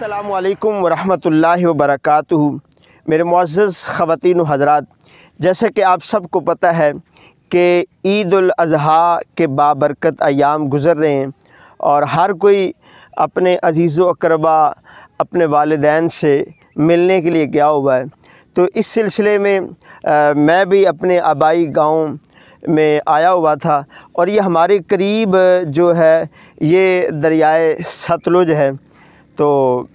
السلام علیکم ورحمۃ اللہ وبرکاتہ۔ میرے معزز خواتین و حضرات، جیسا کہ آپ سب کو پتہ ہے کہ عید الاضحیٰ کے بابرکت ایام گزر رہے ہیں اور ہر کوئی اپنے عزیز و اقربا اپنے والدین سے ملنے کے لیے گیا ہوا ہے۔ تو اس سلسلے میں میں بھی اپنے آبائی گاؤں میں آیا ہوا تھا اور یہ ہمارے قریب جو ہے یہ دریائے ستلج ہے، تو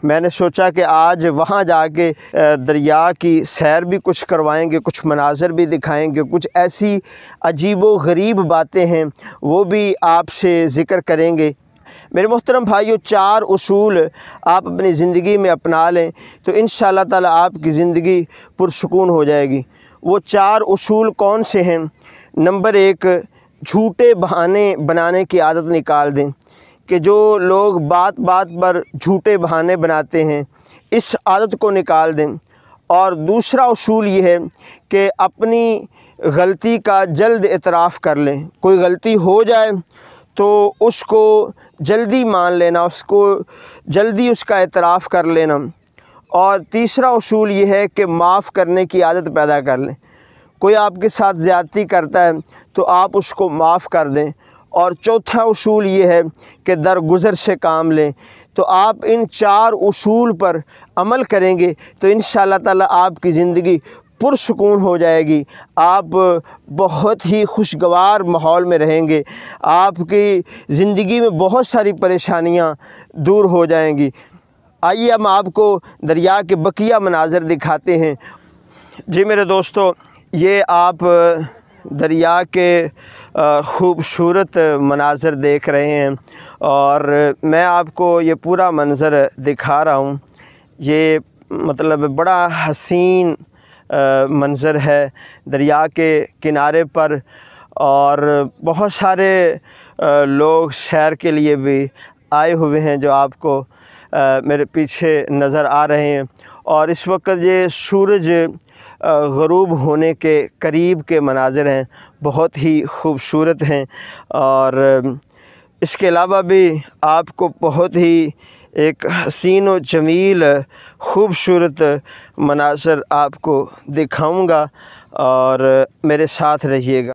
میں نے سوچا کہ آج وہاں جا کے دریا کی سیر بھی کچھ کروائیں گے، کچھ مناظر بھی دکھائیں گے، کچھ ایسی عجیب و غریب باتیں ہیں وہ بھی آپ سے ذکر کریں گے۔ میرے محترم بھائیو، 4 اصول آپ اپنی زندگی میں اپنا لیں تو انشاءاللہ تعالی آپ کی زندگی پرسکون ہو جائے گی۔ وہ 4 اصول کون سے ہیں؟ نمبر 1، جھوٹے بہانے بنانے کی عادت نکال دیں، کہ جو لوگ بات بات پر جھوٹے بہانے بناتے ہیں اس عادت کو نکال دیں۔ اور دوسرا اصول یہ ہے کہ اپنی غلطی کا جلد اعتراف کر لیں۔ کوئی غلطی ہو جائے تو اس کو جلدی مان لینا، اس کو جلدی اس کا اعتراف کر لینا۔ اور تیسرا اصول یہ ہے کہ معاف کرنے کی عادت پیدا کر لیں۔ کوئی آپ کے ساتھ زیادتی کرتا ہے تو آپ اس کو معاف کر دیں۔ اور چوتھا اصول یہ ہے کہ درگزر سے کام لیں۔ تو آپ ان 4 اصول پر عمل کریں گے تو انشاءاللہ تعالی آپ کی زندگی پرسکون ہو جائے گی، آپ بہت ہی خوشگوار ماحول میں رہیں گے، آپ کی زندگی میں بہت ساری پریشانیاں دور ہو جائیں گی۔ آئیے ہم آپ کو دریا کے بقیہ مناظر دکھاتے ہیں۔ جی میرے دوستو، یہ آپ دریا کے خوبصورت مناظر دیکھ رہے ہیں اور میں آپ کو یہ پورا منظر دکھا رہا ہوں۔ یہ مطلب بڑا حسین منظر ہے دریا کے کنارے پر، اور بہت سارے لوگ سیر کے لیے بھی آئے ہوئے ہیں جو آپ کو میرے پیچھے نظر آ رہے ہیں۔ اور اس وقت یہ سورج غروب ہونے کے قریب کے مناظر ہیں، بہت ہی خوبصورت ہیں۔ اور اس کے علاوہ بھی آپ کو بہت ہی ایک حسین و جمیل خوبصورت مناظر آپ کو دکھاؤں گا، اور میرے ساتھ رہیے گا۔